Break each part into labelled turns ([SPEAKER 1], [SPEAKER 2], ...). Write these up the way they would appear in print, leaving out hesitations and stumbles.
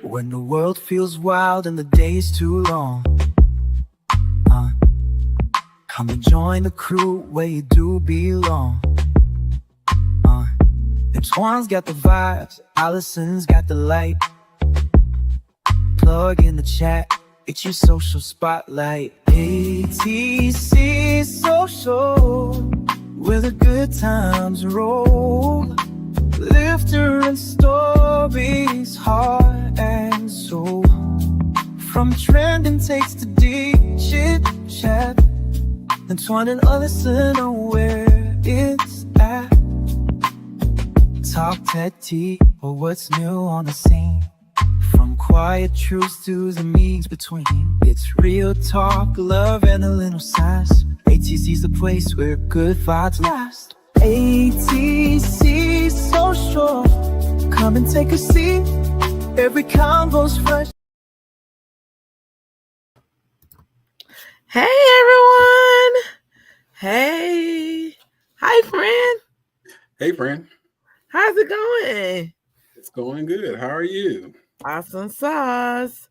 [SPEAKER 1] When the world feels wild and the day's too long, come and join the crew where you do belong. Antoine's got the vibes, Allison's got the light. Plug in the chat, it's your social spotlight. ATC Social, where the good times roll. Laughter and stories, heart and soul. From trending takes to deep chit chat. Antoine and Allison know where it's at. Talk TED T or what's new on the scene. From quiet truths to the memes between. It's real talk, love, and a little sass. ATC's the place where good vibes last. ATC Social, come and take a seat. Every convo's fresh.
[SPEAKER 2] Hey everyone! Hey! Hi friend!
[SPEAKER 3] Hey friend!
[SPEAKER 2] How's it going?
[SPEAKER 3] It's going good. How are you?
[SPEAKER 2] Awesome sauce.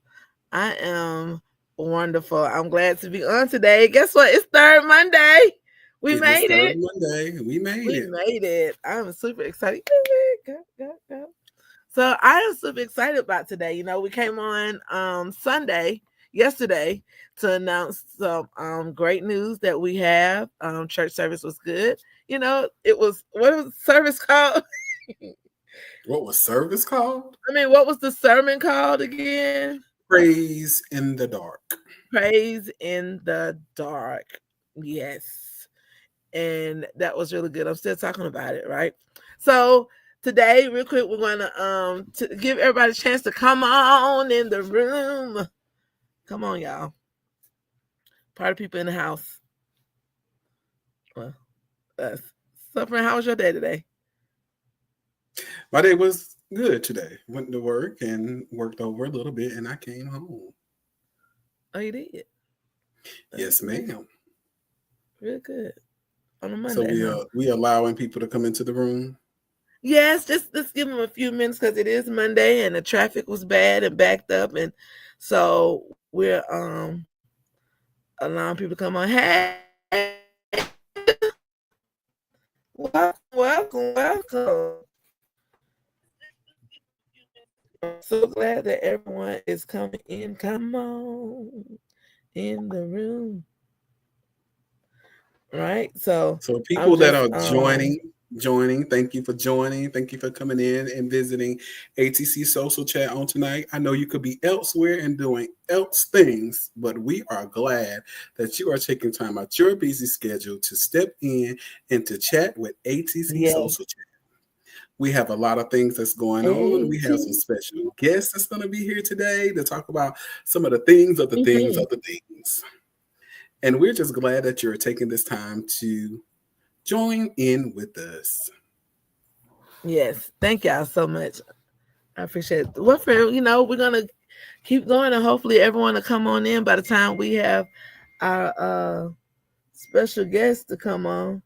[SPEAKER 2] I am wonderful. I'm glad to be on today. Guess what? It's third Monday. We made it.
[SPEAKER 3] Monday. We made
[SPEAKER 2] it. I'm super excited. Go. So I am super excited about today. You know, we came on yesterday, to announce some great news that we have. Church service was good. You know, what was service called?
[SPEAKER 3] What was service called?
[SPEAKER 2] I mean, what was the sermon called again?
[SPEAKER 3] Praise in the dark.
[SPEAKER 2] Praise in the dark. Yes. And that was really good. I'm still talking about it, right? So today, real quick, we're going to give everybody a chance to come on in the room. Come on, y'all. Party people in the house. Well, us. So, friend, how was your day today?
[SPEAKER 3] My day was good today. Went to work and worked over a little bit, and I came home.
[SPEAKER 2] Oh, you did?
[SPEAKER 3] Yes, ma'am.
[SPEAKER 2] Real good. On a Monday.
[SPEAKER 3] So we allowing people to come into the room?
[SPEAKER 2] Yes, just let's give them a few minutes because it is Monday and the traffic was bad and backed up, and so we're allowing people to come on. Hey, welcome. I'm so glad that everyone is coming in. Come on in the room. Right? So
[SPEAKER 3] people that are joining, thank you for joining. Thank you for coming in and visiting ATC Social Chat on tonight. I know you could be elsewhere and doing else things, but we are glad that you are taking time out your busy schedule to step in and to chat with ATC Social Chat. We have a lot of things that's going on. We have some special guests that's going to be here today to talk about some of the things of the things of the things. And we're just glad that you're taking this time to join in with us.
[SPEAKER 2] Yes. Thank y'all so much. I appreciate it. Well, friend, you know, we're going to keep going and hopefully everyone will come on in by the time we have our special guests to come on.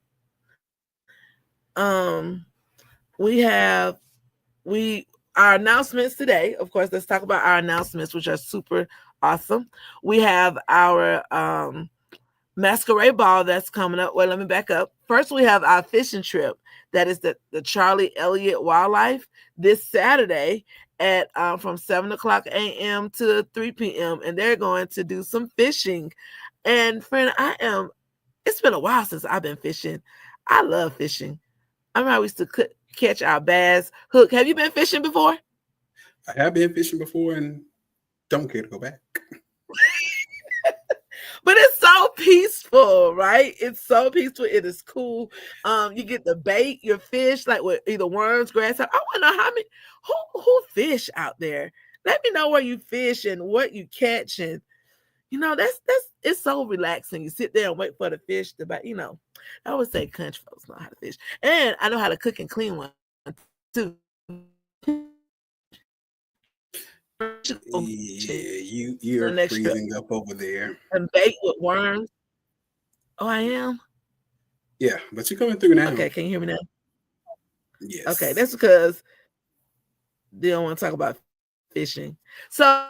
[SPEAKER 2] Our announcements today, of course, let's talk about our announcements, which are super awesome. We have our masquerade ball that's coming up. Well, let me back up. First, we have our fishing trip. That is the Charlie Elliott Wildlife this Saturday at from 7:00 a.m. to 3 p.m. And they're going to do some fishing. And friend, it's been a while since I've been fishing. I love fishing. I remember we used to catch our bass hook. Have you been fishing before?
[SPEAKER 3] I have been fishing before and don't care to go back.
[SPEAKER 2] But it's so peaceful, right? It's so peaceful. It is cool. You get to bait your fish like with either worms, grass. I want to know how many who fish out there. Let me know where you fish and what you catch, and you know it's so relaxing. You sit there and wait for the fish to bite. You know, I always say country folks know how to fish, and I know how to cook and clean one too.
[SPEAKER 3] Yeah, you're freezing up over there.
[SPEAKER 2] And bait with worms. Oh, I am?
[SPEAKER 3] Yeah, but you're coming through now.
[SPEAKER 2] Okay, can you hear me now?
[SPEAKER 3] Yes.
[SPEAKER 2] Okay, that's because they don't want to talk about fishing. So,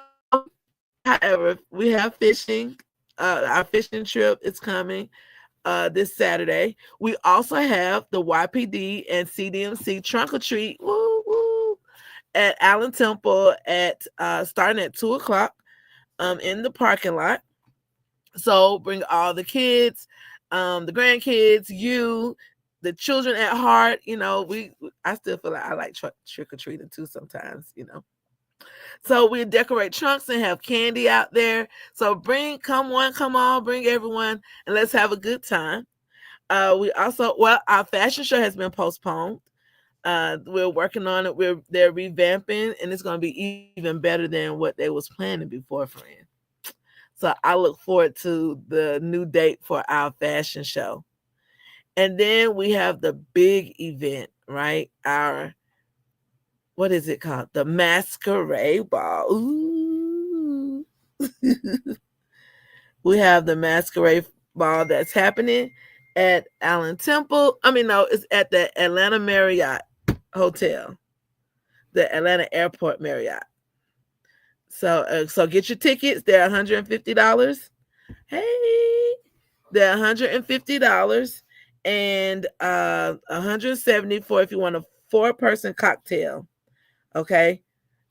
[SPEAKER 2] however, we have fishing. Our fishing trip is coming this Saturday. We also have the YPD and CDMC trunk or treat woo, woo, at Allen Temple at starting at 2 o'clock in the parking lot. So bring all the kids, the grandkids, you, the children at heart. You know, I still feel like I like trick or treating too sometimes. You know, so we decorate trunks and have candy out there. So come one, come all, bring everyone, and let's have a good time. Our fashion show has been postponed. We're working on it. They're revamping, and it's going to be even better than what they was planning before, friend. So I look forward to the new date for our fashion show. And then we have the big event, right? What is it called? The Masquerade Ball. Ooh. We have the Masquerade Ball that's happening at Allen Temple. I mean, no, it's at the Atlanta Marriott Hotel, the Atlanta Airport Marriott. So get your tickets. They're $150. Hey, they're $150 and $170 for if you want a 4-person cocktail. Okay,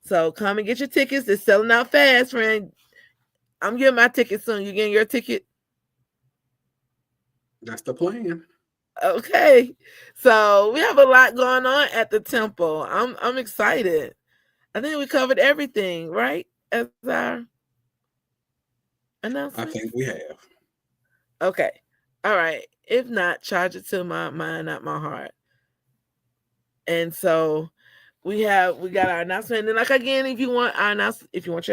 [SPEAKER 2] so come and get your tickets. They're selling out fast, friend. I'm getting my ticket soon. You getting your ticket?
[SPEAKER 3] That's the plan.
[SPEAKER 2] Okay, so we have a lot going on at the temple. I'm excited. I think we covered everything, right? As our announcement.
[SPEAKER 3] I think we have.
[SPEAKER 2] Okay. All right. If not, charge it to my mind, not my heart. And so we got our announcement. And then like again, if you want your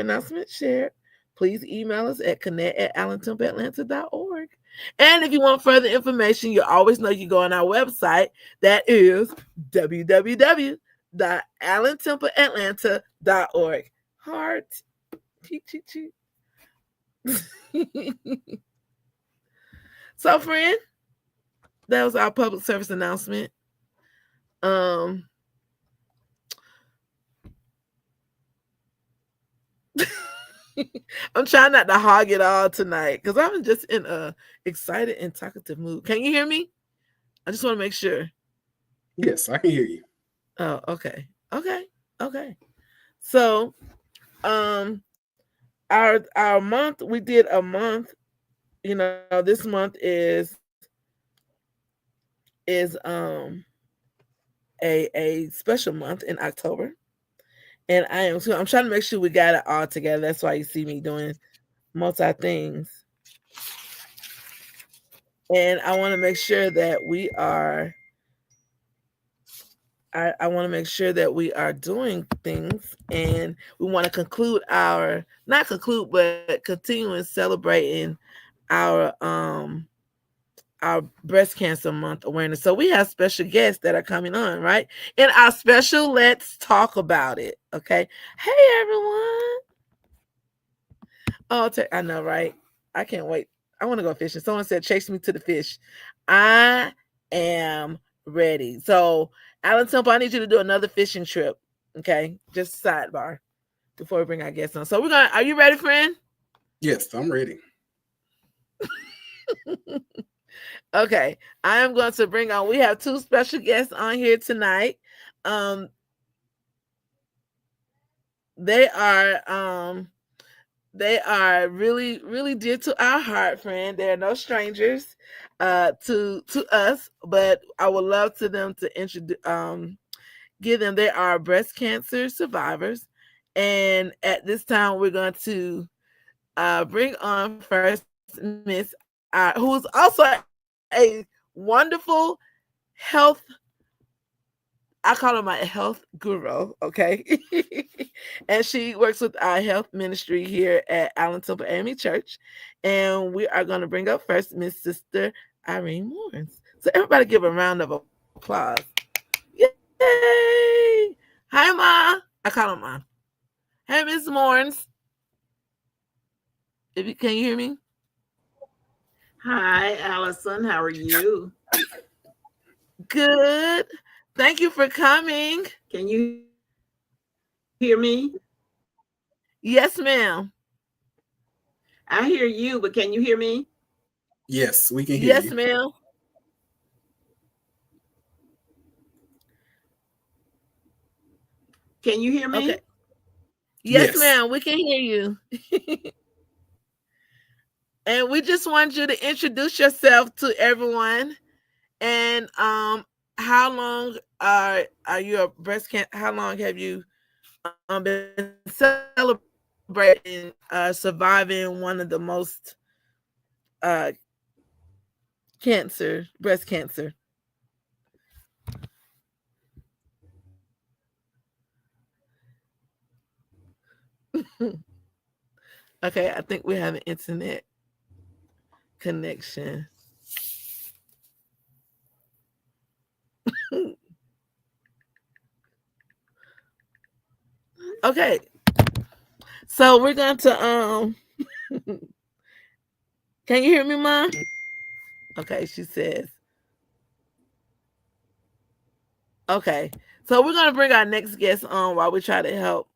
[SPEAKER 2] announcement shared, please email us at connect@allentempleatlanta.org. And if you want further information, you always know you go on our website. That is www.allentempleatlanta.org. Heart. Cheat, cheat, cheat. So, friend, that was our public service announcement. I'm trying not to hog it all tonight because I'm just in a excited and talkative mood. Can you hear me? I just want to make sure.
[SPEAKER 3] Yes, I can hear you.
[SPEAKER 2] Oh, okay. So, our month, we did a month. You know, this month is a special month in October. And I'm trying to make sure we got it all together. That's why you see me doing multi things. And I want to make sure that we are I want to make sure that we are doing things, and we want to but continuing celebrating our breast cancer month awareness. So we have special guests that are coming on, right? In our special Let's Talk About It. Okay. Hey everyone. Oh, I know, right? I can't wait. I want to go fishing. Someone said, chase me to the fish. I am ready. So, Allen Temple, I need you to do another fishing trip. Okay. Just sidebar before we bring our guests on. So, are you ready, friend?
[SPEAKER 3] Yes, I'm ready.
[SPEAKER 2] Okay. I am going to bring on, we have 2 special guests on here tonight. They are really, really dear to our heart, friend. They're no strangers to us, but I would love to them to introduce give them. They are breast cancer survivors, and at this time we're going to bring on first Miss who's also a wonderful health. I call her my health guru, okay? And she works with our health ministry here at Allen Temple AME Church. And we are going to bring up first Miss Sister Irene Moores. So everybody give a round of applause. Yay! Hi, Ma. I call her Ma. Hey, Miss Moores. Can you hear me?
[SPEAKER 4] Hi, Allison. How are you?
[SPEAKER 2] Good. Thank you for coming.
[SPEAKER 4] Can you hear me?
[SPEAKER 2] Yes, ma'am.
[SPEAKER 4] I hear you, but can you hear me?
[SPEAKER 3] Yes, we can hear
[SPEAKER 2] Yes,
[SPEAKER 3] you.
[SPEAKER 2] ma'am.
[SPEAKER 4] Can you hear me?
[SPEAKER 2] Okay. Yes,
[SPEAKER 3] Yes.
[SPEAKER 2] ma'am. We can hear you. And we just want you to introduce yourself to everyone. And how long are you a breast cancer? How long have you been celebrating surviving one of the most uh breast cancer? Okay, I think we have an internet connection. Okay, so we're going to can you hear me, Mom? Okay, she says. Okay, so we're gonna bring our next guest on while we try to help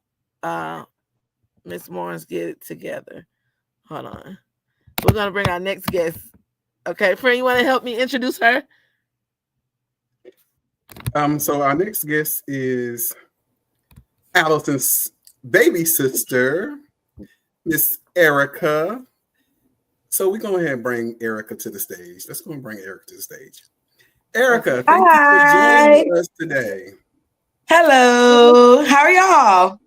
[SPEAKER 2] Miss Morris get it together. Hold on, we're gonna bring our next guest. Okay, friend, you want to help me introduce her?
[SPEAKER 3] So our next guest is Allison's baby sister, Miss Erica. So we're going to go ahead and bring Erica to the stage. Let's go and bring Erica to the stage. Erica,
[SPEAKER 2] Okay.
[SPEAKER 3] thank you for
[SPEAKER 5] Hi.
[SPEAKER 3] joining us today.
[SPEAKER 5] Hello. How are y'all?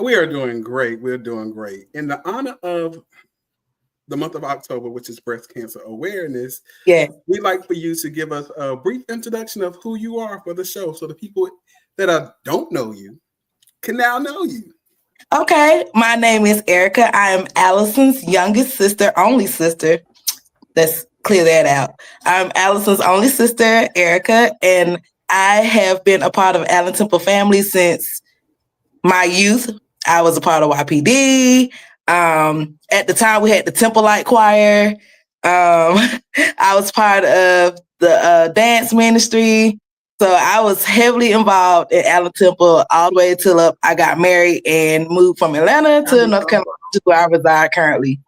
[SPEAKER 3] We are doing great. We're doing great. In the honor of the month of October, which is Breast Cancer Awareness,
[SPEAKER 5] Yeah.
[SPEAKER 3] we'd like for you to give us a brief introduction of who you are for the show so the people that don't know you can now know you.
[SPEAKER 5] Okay. My name is Erica. I am Allison's youngest sister, only sister. Let's clear that out. I'm Allison's only sister, Erica, and I have been a part of Allen Temple family since my youth. I was a part of YPD. At the time, we had the Temple Light Choir. I was part of the dance ministry. So I was heavily involved in Allen Temple all the way till I got married and moved from Atlanta to North Carolina, to where I reside currently.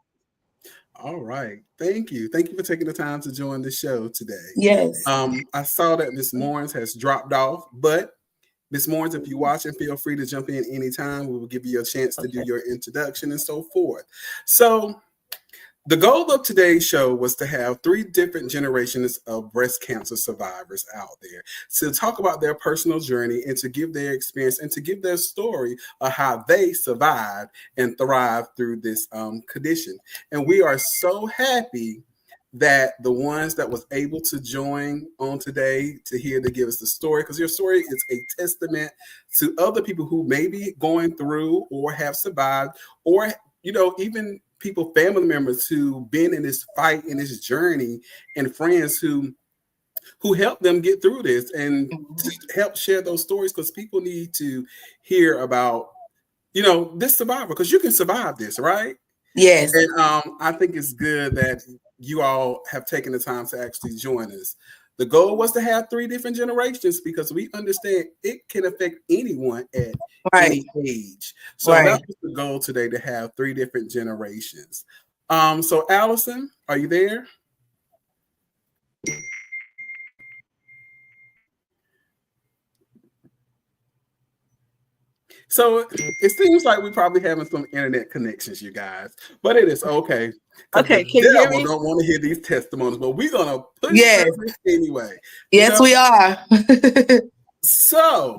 [SPEAKER 3] All right. Thank you. Thank you for taking the time to join the show today.
[SPEAKER 5] Yes.
[SPEAKER 3] I saw that Miss Morris has dropped off, but Miss Morris, if you're watching, feel free to jump in anytime. We will give you a chance to do your introduction and so forth. So the goal of today's show was to have 3 different generations of breast cancer survivors out there to talk about their personal journey and to give their experience and to give their story of how they survived and thrived through this condition. And we are so happy that the ones that was able to join on today to give us the story, because your story is a testament to other people who may be going through or have survived, or even people, family members who been in this fight, in this journey, and friends who help them get through this, and to help share those stories, because people need to hear about this survivor, because you can survive this, right?
[SPEAKER 5] Yes.
[SPEAKER 3] And I think it's good that you all have taken the time to actually join us. The goal was to have 3 different generations because we understand it can affect anyone at any age. So that was the goal today, to have 3 different generations. So Allison, are you there? So it seems like we're probably having some internet connections, you guys, but it is okay.
[SPEAKER 2] Okay,
[SPEAKER 3] the
[SPEAKER 2] can you hear
[SPEAKER 3] devil
[SPEAKER 2] me?
[SPEAKER 3] don't want to hear these testimonies, but we're gonna push
[SPEAKER 5] Yes.
[SPEAKER 3] through this anyway.
[SPEAKER 5] Yes, we are.
[SPEAKER 3] So,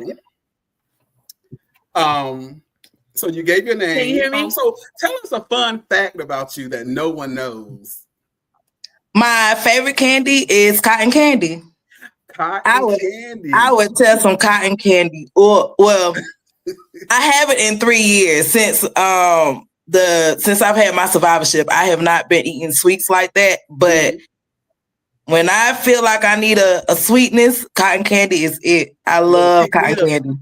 [SPEAKER 3] so you gave your name.
[SPEAKER 2] Can you hear me?
[SPEAKER 3] So tell us a fun fact about you that no one knows.
[SPEAKER 5] My favorite candy is cotton candy.
[SPEAKER 3] Cotton candy.
[SPEAKER 5] I would tell some cotton candy. Well, I haven't in 3 years since I've had my survivorship. I have not been eating sweets like that, but when I feel like I need a sweetness, cotton candy is it. I love cotton candy.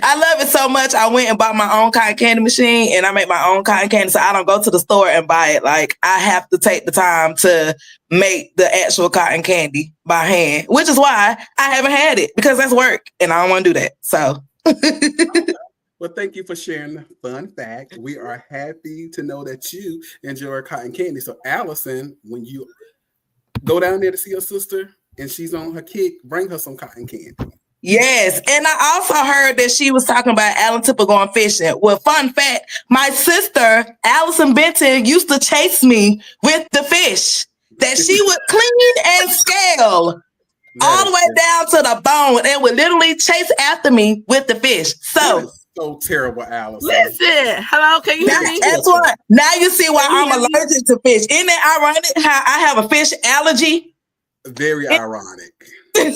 [SPEAKER 5] I love it so much. I went and bought my own cotton candy machine, and I make my own cotton candy. So I don't go to the store and buy it. Like, I have to take the time to make the actual cotton candy by hand, which is why I haven't had it, because that's work and I don't want to do that. So.
[SPEAKER 3] Well, thank you for sharing the fun fact. We are happy to know that you enjoy cotton candy. So, Allison, when you go down there to see your sister and she's on her kick, bring her some cotton candy.
[SPEAKER 5] Yes, and I also heard that she was talking about Alan Tipper going fishing. Well, fun fact, my sister, Allison Benton, used to chase me with the fish that she would clean and scale all the way down to the bone and would literally chase after me with the fish. So
[SPEAKER 3] so terrible, Allison.
[SPEAKER 2] Listen, hello, can you hear me?
[SPEAKER 5] That's what. Now you see why I'm allergic to fish. Isn't it ironic how I have a fish allergy?
[SPEAKER 3] Very ironic.
[SPEAKER 2] Okay,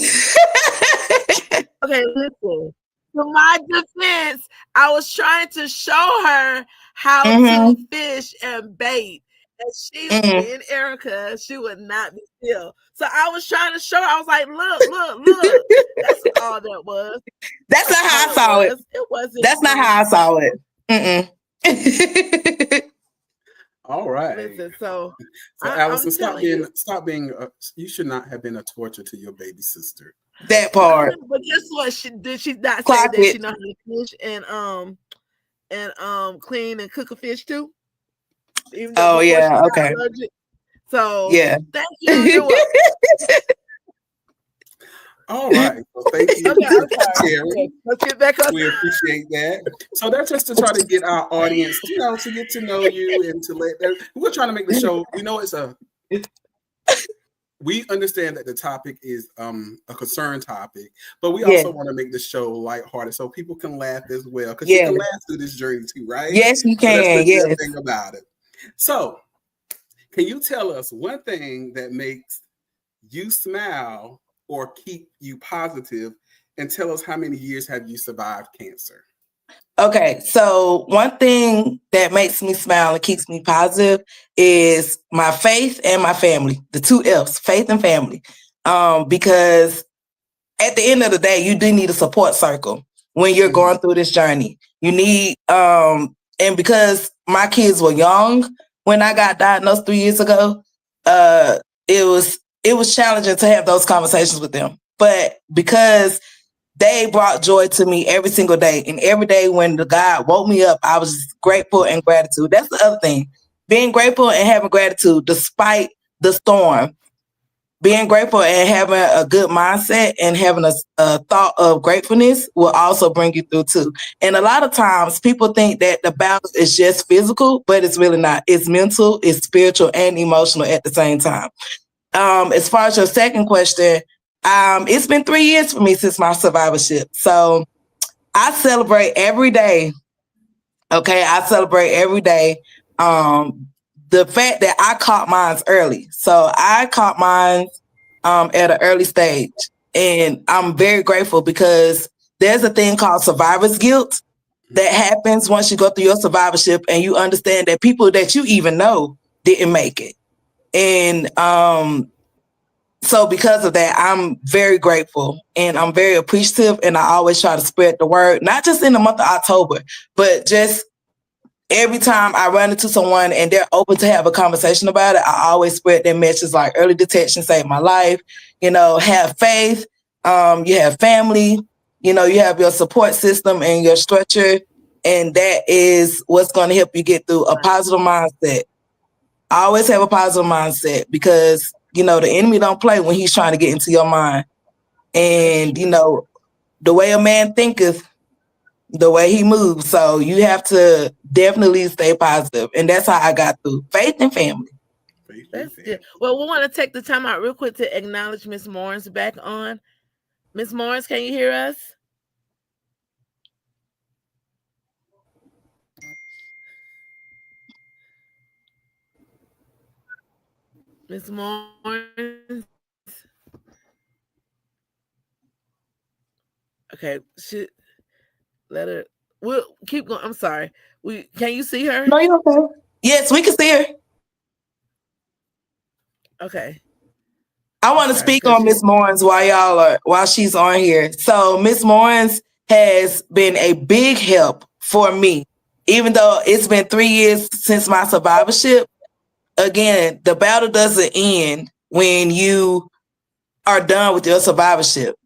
[SPEAKER 2] listen. To my defense, I was trying to show her how to fish and bait. And she, being Erica, she would not be still. So I was trying to show her. I was like, look. That's all that was.
[SPEAKER 5] That's not how I saw it.
[SPEAKER 2] It wasn't.
[SPEAKER 5] That's not how I saw it.
[SPEAKER 3] All right.
[SPEAKER 2] Listen, so
[SPEAKER 3] Allison, stop being. You should not have been a torture to your baby sister.
[SPEAKER 5] That part.
[SPEAKER 2] But guess what? She not say that she know how to fish and clean and cook a fish too.
[SPEAKER 5] Oh yeah, okay.
[SPEAKER 2] So
[SPEAKER 5] yeah,
[SPEAKER 2] thank you.
[SPEAKER 3] All right. Well, thank you,
[SPEAKER 2] okay. Let's get back on.
[SPEAKER 3] We appreciate that. So that's just to try to get our audience, to get to know you and to let them. We're trying to make the show. We know we understand that the topic is a concern topic, but we also want to make the show lighthearted so people can laugh as well. Because you can laugh through this journey too, right?
[SPEAKER 5] Yes, you can.
[SPEAKER 3] So that's the
[SPEAKER 5] yes.
[SPEAKER 3] good thing about it. So, can you tell us one thing that makes you smile or keep you positive, and tell us how many years have you survived cancer?
[SPEAKER 5] Okay, so one thing that makes me smile and keeps me positive is my faith and my family. The two F's, faith and family. Because at the end of the day, you do need a support circle when you're going through this journey. You need, and because my kids were young when I got diagnosed 3 years ago, it was challenging to have those conversations with them. But because they brought joy to me every single day. And every day when the God woke me up, I was just grateful and gratitude. That's the other thing. Being grateful and having gratitude despite the storm. Being grateful and having a good mindset and having a thought of gratefulness will also bring you through too. And a lot of times people think that the battle is just physical, but it's really not. It's mental, it's spiritual, and emotional at the same time. As far as your second question, it's been 3 years for me since my survivorship. So I celebrate every day. Okay, I celebrate every day. The fact that I caught mine early. So I caught mine at an early stage. And I'm very grateful because there's a thing called survivor's guilt that happens once you go through your survivorship and you understand that people that you even know didn't make it. And so because of that, I'm very grateful and I'm very appreciative. And I always try to spread the word, not just in the month of October, but just every time I run into someone and they're open to have a conversation about it, I always spread their message like early detection saved my life. Have faith. You have family. You have your support system and your structure. And that is what's going to help you get through a positive mindset. I always have a positive mindset because the enemy don't play when he's trying to get into your mind. And, the way a man thinketh, the way he moves. So you have to definitely stay positive. And that's how I got through. Faith and family.
[SPEAKER 2] That's good. Well, we want to take the time out real quick to acknowledge Miss Morris back on. Miss Morris, can you hear us? Miss Morris. Okay, let her. We'll keep going. I'm sorry. Can you see her?
[SPEAKER 5] No, you're okay. Yes, we can see her.
[SPEAKER 2] Okay.
[SPEAKER 5] I want to speak on Miss Morris while she's on here. So Miss Morris has been a big help for me, even though it's been 3 years since my survivorship. Again, the battle doesn't end when you are done with your survivorship.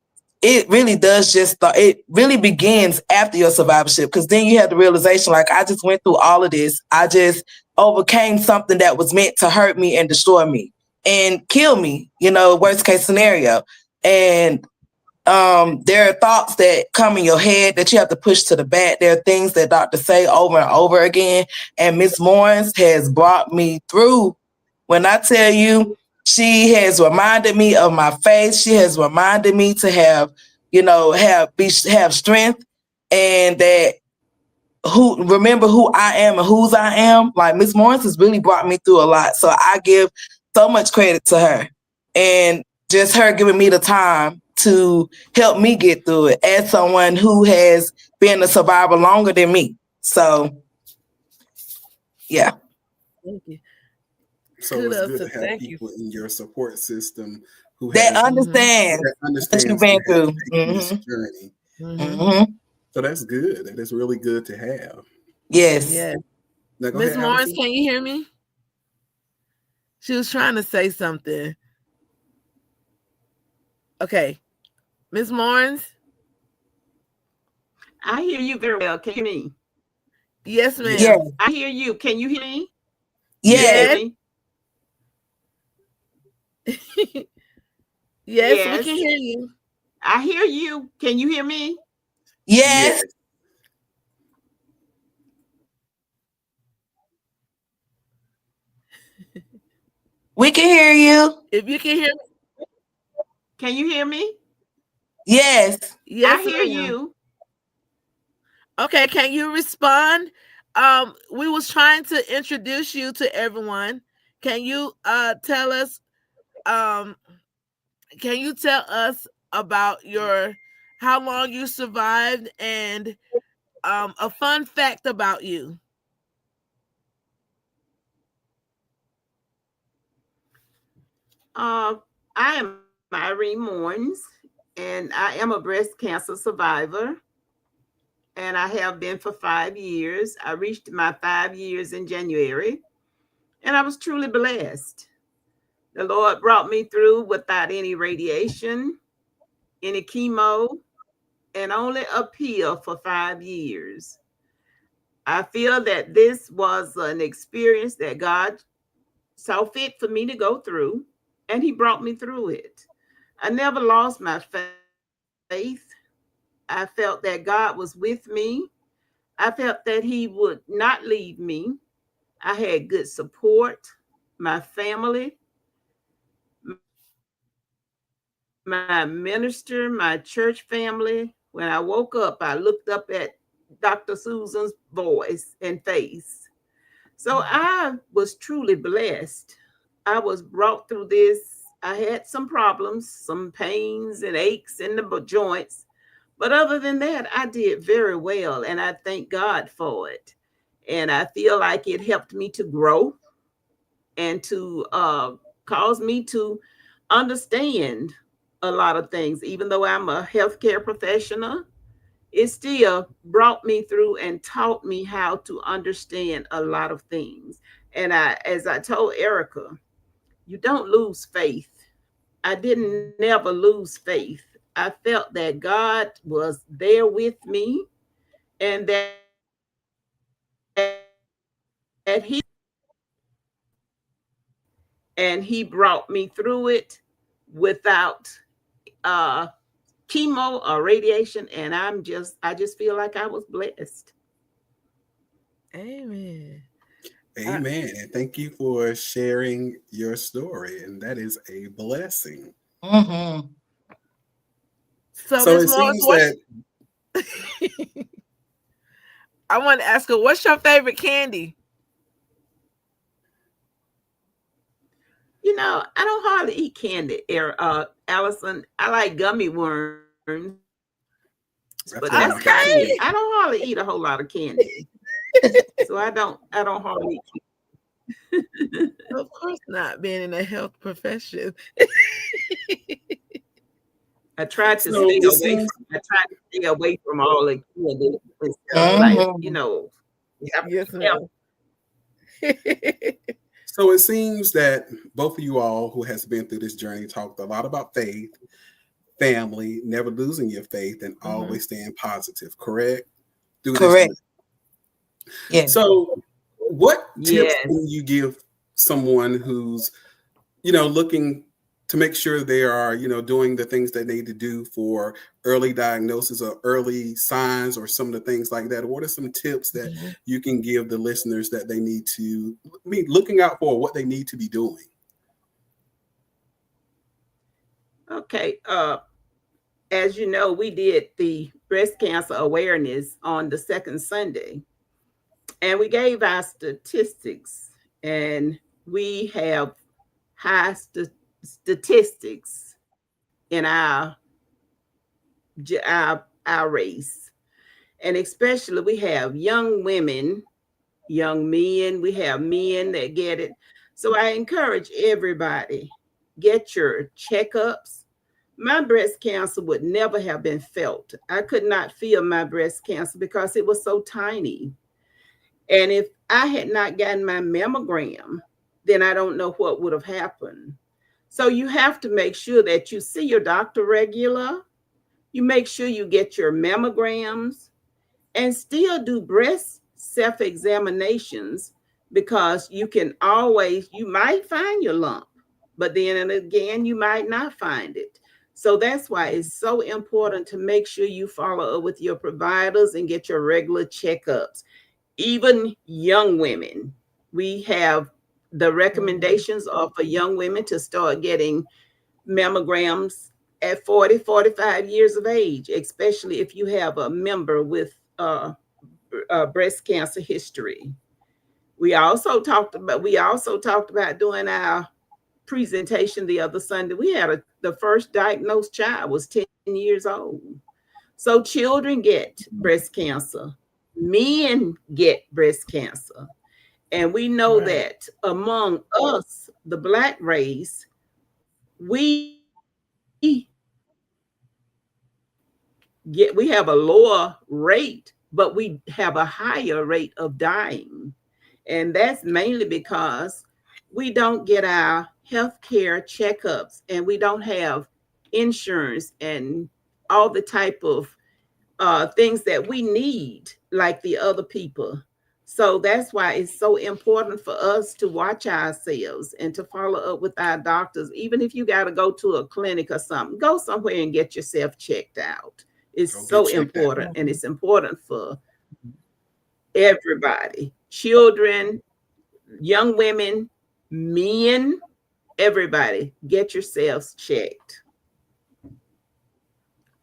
[SPEAKER 5] it really does just start. It really begins after your survivorship, because then you have the realization, like, I just went through all of this. I just overcame something that was meant to hurt me and destroy me and kill me, worst case scenario. And there are thoughts that come in your head that you have to push to the back. There are things that doctors say over and over again. And Miss Morris has brought me through. When I tell you, she has reminded me of my faith. She has reminded me to have strength, and that remember who I am and whose I am. Like, Miss Morris has really brought me through a lot. So I give so much credit to her, and just her giving me the time to help me get through it as someone who has been a survivor longer than me. So, yeah.
[SPEAKER 2] Thank you.
[SPEAKER 3] So
[SPEAKER 2] Kudos
[SPEAKER 3] it's good
[SPEAKER 2] to
[SPEAKER 3] to have
[SPEAKER 2] thank
[SPEAKER 3] people in your support system who
[SPEAKER 5] That
[SPEAKER 3] has
[SPEAKER 5] understands
[SPEAKER 3] that
[SPEAKER 5] what
[SPEAKER 3] understands
[SPEAKER 5] you've been
[SPEAKER 3] you have
[SPEAKER 5] through.
[SPEAKER 3] taken this journey.
[SPEAKER 5] Mm-hmm.
[SPEAKER 3] So that's good. That is really good to have.
[SPEAKER 5] Yes.
[SPEAKER 2] Yeah.
[SPEAKER 3] Now go
[SPEAKER 2] Miss
[SPEAKER 3] ahead,
[SPEAKER 2] Morris,
[SPEAKER 3] Allison.
[SPEAKER 2] can you hear me? She was trying to say something. Okay. Miss Morris?
[SPEAKER 4] I hear you very well. Can you hear me?
[SPEAKER 2] Yes, ma'am.
[SPEAKER 5] Yes.
[SPEAKER 4] I hear you. Can you hear me?
[SPEAKER 5] Yes.
[SPEAKER 4] Can you hear me?
[SPEAKER 2] Yes, we can hear you.
[SPEAKER 4] I hear you. Can you hear me?
[SPEAKER 5] Yes. We can hear you.
[SPEAKER 2] If you can hear me.
[SPEAKER 4] Can you hear me?
[SPEAKER 5] Yes.
[SPEAKER 2] Yes,
[SPEAKER 4] I hear
[SPEAKER 2] ma'am.
[SPEAKER 4] you.
[SPEAKER 2] Okay, can you respond? We was trying to introduce you to everyone. Can you tell us about how long you survived, and a fun fact about you?
[SPEAKER 4] I am Irene Mourns, and I am a breast cancer survivor. And I have been for 5 years. I reached my 5 years in January, and I was truly blessed. The Lord brought me through without any radiation, any chemo, and only a pill for 5 years. I feel that this was an experience that God saw fit for me to go through, and He brought me through it. I never lost my faith. I felt that God was with me. I felt that He would not leave me. I had good support, my family, my minister, my church family. When I woke up, I looked up at Dr. Susan's voice and face. So I was truly blessed. I was brought through this. I had some problems, some pains and aches in the joints. But other than that, I did very well. And I thank God for it. And I feel like it helped me to grow and to cause me to understand a lot of things. Even though I'm a healthcare professional, it still brought me through and taught me how to understand a lot of things. And as I told Erica, you don't lose faith. I didn't never lose faith. I felt that God was there with me, and that he brought me through it without chemo or radiation, and I just feel like I was blessed.
[SPEAKER 2] Amen.
[SPEAKER 3] Amen. And thank you for sharing your story. And that is a blessing.
[SPEAKER 5] Mm-hmm.
[SPEAKER 2] So
[SPEAKER 3] So
[SPEAKER 2] Ms.
[SPEAKER 3] it
[SPEAKER 2] Morris,
[SPEAKER 3] seems that
[SPEAKER 2] I want to ask her, what's your favorite candy?
[SPEAKER 4] You know, I don't hardly eat candy, Allison. I like gummy worms, but
[SPEAKER 3] that's one
[SPEAKER 4] that's
[SPEAKER 3] of my
[SPEAKER 4] about
[SPEAKER 2] Okay.
[SPEAKER 4] it. I don't hardly eat a whole lot of candy. So I don't hardly eat.
[SPEAKER 2] Of course not, being in a health profession.
[SPEAKER 4] I tried to
[SPEAKER 3] So it seems
[SPEAKER 4] stay away from all the candy and stuff, like,
[SPEAKER 5] Mm-hmm.
[SPEAKER 4] you know.
[SPEAKER 2] Yes, ma'am.
[SPEAKER 3] so it seems that both of you all who has been through this journey talked a lot about faith, family, never losing your faith, and always staying positive. Correct? Do this.
[SPEAKER 5] Correct. Yes.
[SPEAKER 3] So, what tips
[SPEAKER 4] Yes.
[SPEAKER 3] can you give someone who's, looking to make sure they are, doing the things they need to do for early diagnosis or early signs or some of the things like that? What are some tips that you can give the listeners that they need to be looking out for, what they need to be doing?
[SPEAKER 4] Okay. As you know, we did the breast cancer awareness on the second Sunday, and we gave our statistics, and we have high statistics in our race, and especially we have young women, young men, we have men that get it. So I encourage everybody, get your checkups. My breast cancer would never have been felt. I could not feel my breast cancer because it was so tiny. And if I had not gotten my mammogram, then I don't know what would have happened. So you have to make sure that you see your doctor regular. You make sure you get your mammograms and still do breast self-examinations, because you might find your lump, but then and again, you might not find it. So that's why it's so important to make sure you follow up with your providers and get your regular checkups. Even young women, we have the recommendations are for young women to start getting mammograms at 40, 45 years of age, especially if you have a member with breast cancer history. We also talked about doing our presentation the other Sunday. The first diagnosed child was 10 years old. So children get breast cancer, men get breast cancer. And we know that among us, the Black race, we have a lower rate, but we have a higher rate of dying. And that's mainly because we don't get our health care checkups, and we don't have insurance and all the type of things that we need like the other people. So that's why it's so important for us to watch ourselves and to follow up with our doctors. Even if you got to go to a clinic or something, go somewhere and get yourself checked out. It's so important, and it's important for everybody, children, young women, men, everybody, get yourselves checked.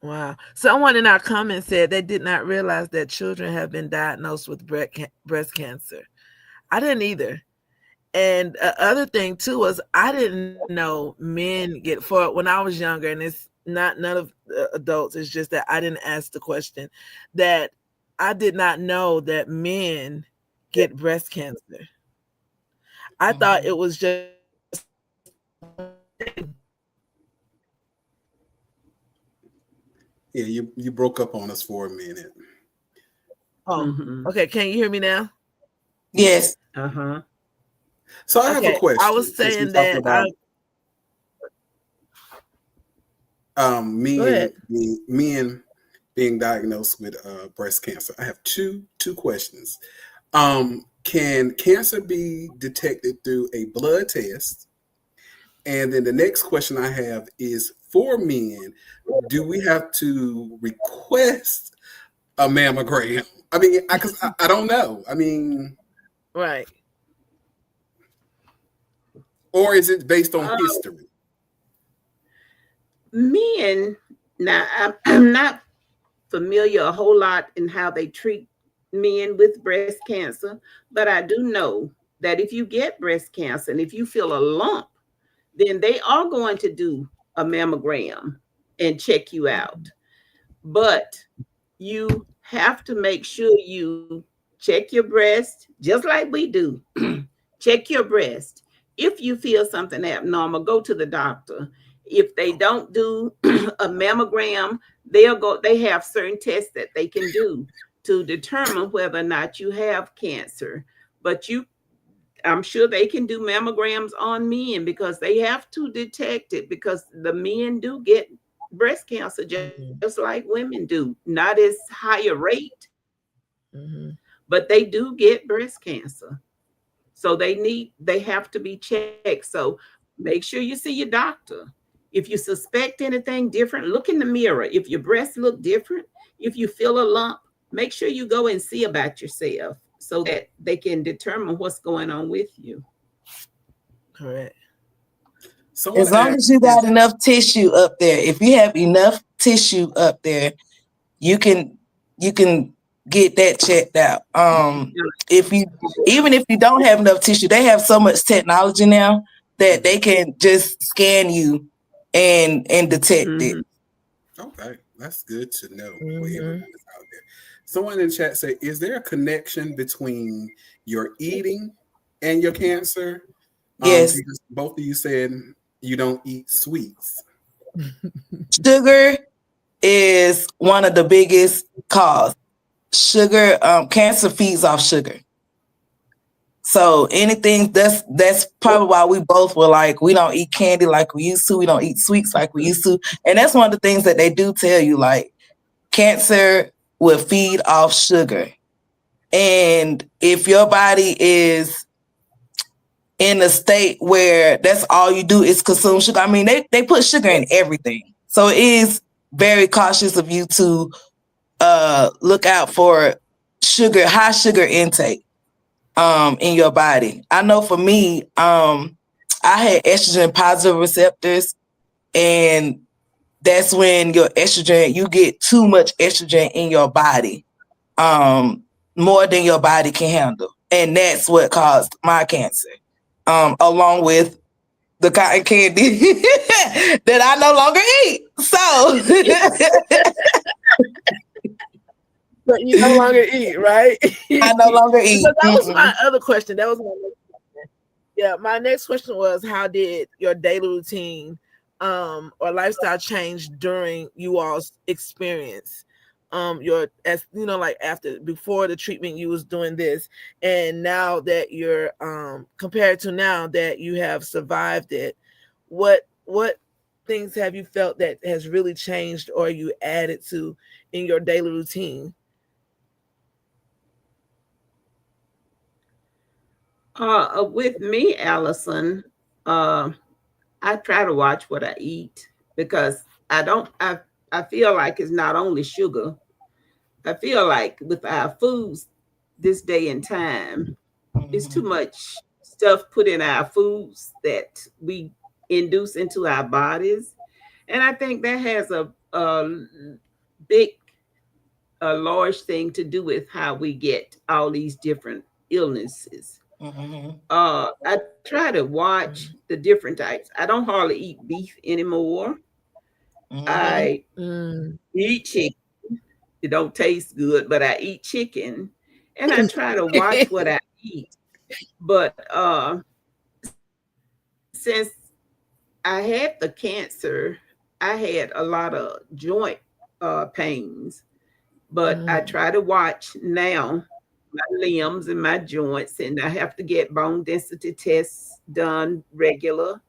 [SPEAKER 2] Wow. Someone in our comments said they did not realize that children have been diagnosed with breast cancer. I didn't either. And other thing too was I didn't know men get, for when I was younger, and it's not none of the adults, it's just that I didn't ask the question, that I did not know that men get breast cancer. I thought it was just
[SPEAKER 3] Yeah, you broke up on us for a minute.
[SPEAKER 2] Okay. Can you hear me now?
[SPEAKER 5] Yes.
[SPEAKER 3] So I have a question.
[SPEAKER 2] I was saying that
[SPEAKER 3] about men being diagnosed with breast cancer. I have two questions. Can cancer be detected through a blood test? And then the next question I have is, for men, do we have to request a mammogram? I mean, I don't know. I mean,
[SPEAKER 2] right.
[SPEAKER 3] Or is it based on history?
[SPEAKER 4] Men, now I'm not familiar a whole lot in how they treat men with breast cancer, but I do know that if you get breast cancer and if you feel a lump, then they are going to do a mammogram and check you out. But you have to make sure you check your breast, just like we do. Check your breast. If you feel something abnormal, go to the doctor. If they don't do a mammogram, they have certain tests that they can do to determine whether or not you have cancer. But I'm sure they can do mammograms on men, because they have to detect it, because the men do get breast cancer just like women do. Not as high a rate, but they do get breast cancer. So they have to be checked. So make sure you see your doctor. If you suspect anything different, look in the mirror. If your breasts look different, if you feel a lump, make sure you go and see about yourself so that they can determine what's going on with you.
[SPEAKER 2] Correct.
[SPEAKER 5] As long as you got enough tissue up there, if you have enough tissue up there, you can get that checked out. If you don't have enough tissue, they have so much technology now that they can just scan you and detect it.
[SPEAKER 3] Okay, that's good to know. For everyone that's out there. Someone in the chat say, "Is there a connection between your eating and your cancer?"
[SPEAKER 5] Yes.
[SPEAKER 3] Both of you said you don't eat sweets.
[SPEAKER 5] Sugar is one of the biggest cause. Sugar, cancer feeds off sugar. So anything that's probably why we both were like, we don't eat candy like we used to. We don't eat sweets like we used to. And that's one of the things that they do tell you, like cancer will feed off sugar. And if your body is in a state where that's all you do is consume sugar, I mean, they put sugar in everything. So it is very cautious of you to look out for high sugar intake in your body. I know for me, I had estrogen positive receptors, and that's when your estrogen, you get too much estrogen in your body, more than your body can handle. And that's what caused my cancer, along with the cotton candy that I no longer eat. So
[SPEAKER 2] But you no longer eat, right?
[SPEAKER 5] I no longer eat.
[SPEAKER 2] So that was my other question. That was my next question. Yeah, my next question was, how did your daily routine or lifestyle change during you all's experience? Before the treatment you was doing this, and now that you're compared to now that you have survived it, what things have you felt that has really changed or you added to in your daily routine?
[SPEAKER 4] With me, Allison, I try to watch what I eat because I feel like it's not only sugar. I feel like with our foods this day and time, it's too much stuff put in our foods that we induce into our bodies. And I think that has a large thing to do with how we get all these different illnesses. I try to watch the different types. I don't hardly eat beef anymore. I eat chicken. It don't taste good, but I eat chicken, and I try to watch what I eat. But since I had the cancer, I had a lot of joint pains. But I try to watch now my limbs and my joints, and I have to get bone density tests done regular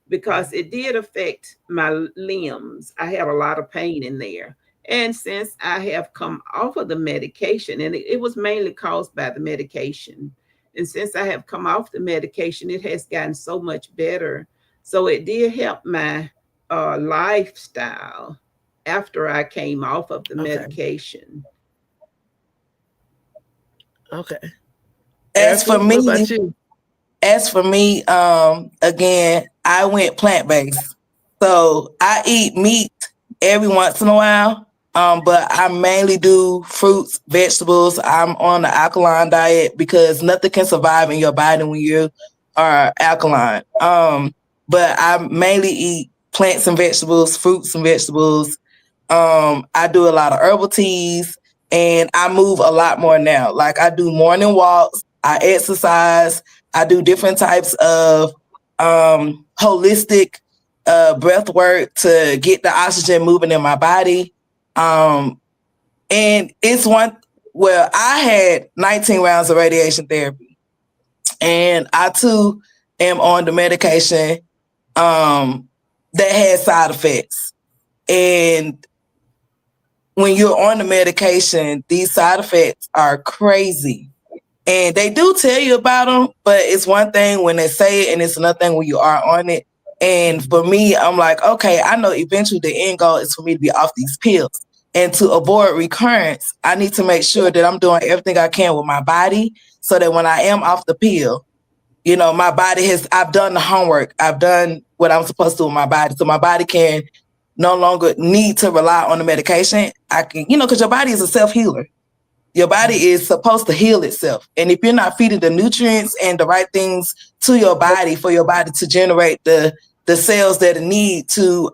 [SPEAKER 4] because it did affect my limbs. I have a lot of pain in there. And since I have come off of the medication, and it was mainly caused by the medication, and since I have come off the medication, it has gotten so much better. So it did help my lifestyle after I came off of the medication.
[SPEAKER 2] Okay.
[SPEAKER 5] As for me, again, I went plant-based. So I eat meat every once in a while, but I mainly do fruits, vegetables. I'm on the alkaline diet because nothing can survive in your body when you are alkaline. But I mainly eat plants and vegetables, fruits and vegetables. I do a lot of herbal teas, and I move a lot more now. Like I do morning walks, I exercise, I do different types of holistic breath work to get the oxygen moving in my body. And it's I had 19 rounds of radiation therapy, and I too am on the medication that has side effects. And when you're on the medication, these side effects are crazy. And they do tell you about them, but it's one thing when they say it and it's another thing when you are on it. And for me, I'm like, okay, I know eventually the end goal is for me to be off these pills. And to avoid recurrence, I need to make sure that I'm doing everything I can with my body so that when I am off the pill, you know, my body I've done the homework. I've done what I'm supposed to with my body. So my body can no longer need to rely on the medication. I can, you know, because your body is a self-healer. Your body is supposed to heal itself. And if you're not feeding the nutrients and the right things to your body for your body to generate the cells that it need to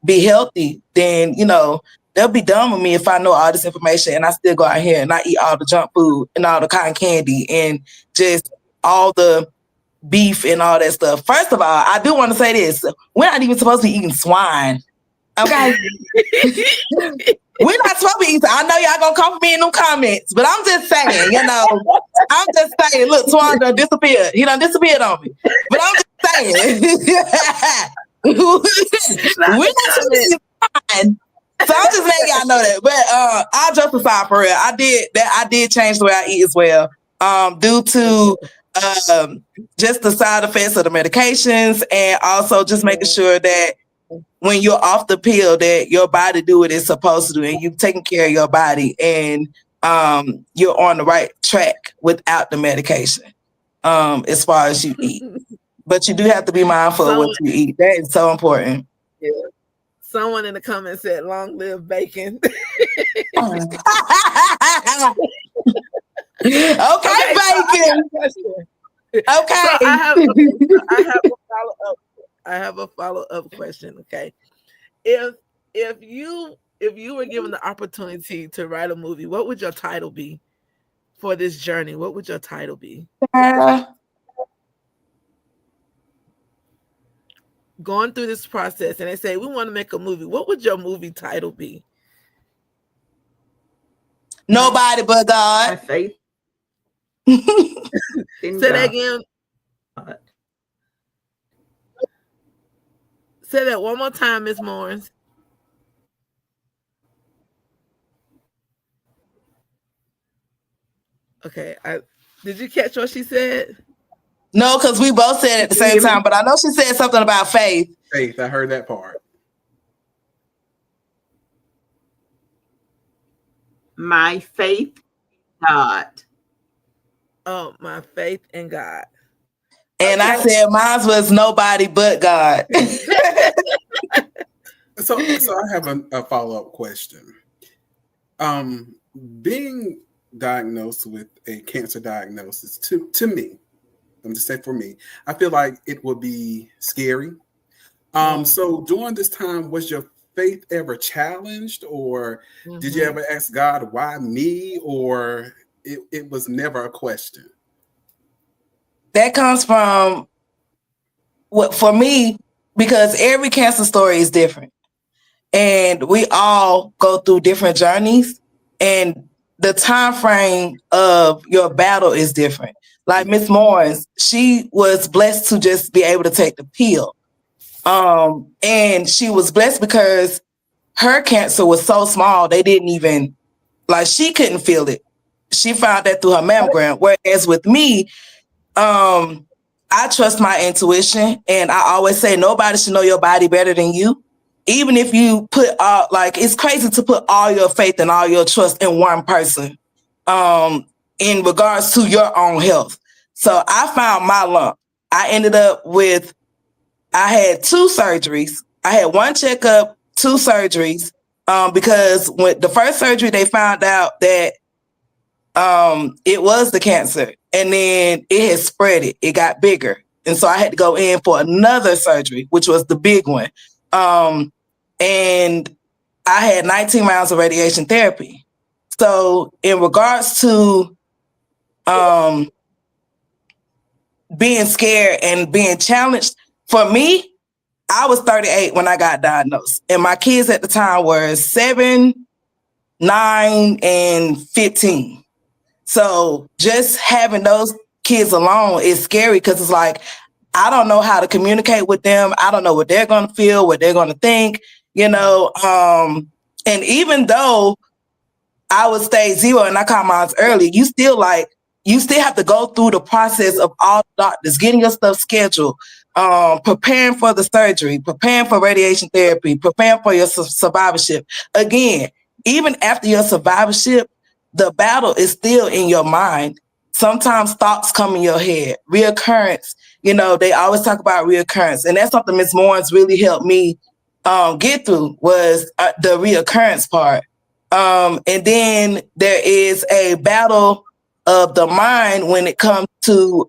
[SPEAKER 5] be healthy, then, you know, they'll be done with me if I know all this information and I still go out here and I eat all the junk food and all the cotton candy and just all the beef and all that stuff. First of all, I do want to say this. We're not even supposed to be eating swine. Okay? We're not supposed to be eating. I know y'all gonna come for me in them comments, but I'm just saying, you know, I'm just saying, look, Swan done disappeared. He done disappeared on me. But I'm just saying. We're not supposed to be eating swine. So I'm just letting y'all know that. But I'll just aside for real. I did change the way I eat as well. Due to just the side effects of the medications and also just making sure that when you're off the pill that your body do what it's supposed to do and you're taking care of your body and you're on the right track without the medication as far as you eat. But you do have to be mindful of what you eat. That is so important.
[SPEAKER 2] Yeah. Someone in the comments said, "Long live bacon."
[SPEAKER 5] Okay, bacon. Okay.
[SPEAKER 2] So I have a follow-up question. Okay. If you were given the opportunity to write a movie, what would your title be for this journey? What would your title be? Going through this process and they say, we want to make a movie. What would your movie title be?
[SPEAKER 5] Nobody but God.
[SPEAKER 4] My faith.
[SPEAKER 2] Say that again. Say that one more time, Ms. Morris. Okay. Did you catch what she said?
[SPEAKER 5] No, because we both said it at the same time, but I know she said something about faith.
[SPEAKER 3] Faith, I heard that part.
[SPEAKER 4] My faith, God.
[SPEAKER 2] Oh, my faith in God.
[SPEAKER 5] And okay. I said mine was nobody but God.
[SPEAKER 3] So I have a follow-up question. Being diagnosed with a cancer diagnosis, to me, I'm just saying for me, I feel like it would be scary. So during this time, was your faith ever challenged, or did you ever ask God, why me, or it was never a question?
[SPEAKER 5] That comes from what for me, because every cancer story is different. And we all go through different journeys, and the time frame of your battle is different. Like Miss Morris, she was blessed to just be able to take the pill. And she was blessed because her cancer was so small, they didn't even, like, she couldn't feel it. She found that through her mammogram. Whereas with me, I trust my intuition, and I always say nobody should know your body better than you. Even if you put it's crazy to put all your faith and all your trust in one person in regards to your own health. So I found my lump. I ended up I had 2 surgeries. I had 1 checkup, 2 surgeries, because when the first surgery, they found out that it was the cancer, and then it had spread it. It got bigger. And so I had to go in for another surgery, which was the big one. And I had 19 rounds of radiation therapy. So in regards to being scared and being challenged, for me, I was 38 when I got diagnosed. And my kids at the time were 7, 9, and 15. So just having those kids alone is scary because it's like, I don't know how to communicate with them. I don't know what they're going to feel, what they're going to think. And even though I was stage 0 and I caught mine early, you still have to go through the process of all the doctors, getting your stuff scheduled, preparing for the surgery, preparing for radiation therapy, preparing for your survivorship. Again, even after your survivorship, the battle is still in your mind. Sometimes thoughts come in your head, reoccurrence. They always talk about reoccurrence. And that's something Ms. Morris really helped me get through, was the reoccurrence part. And then there is a battle of the mind when it comes to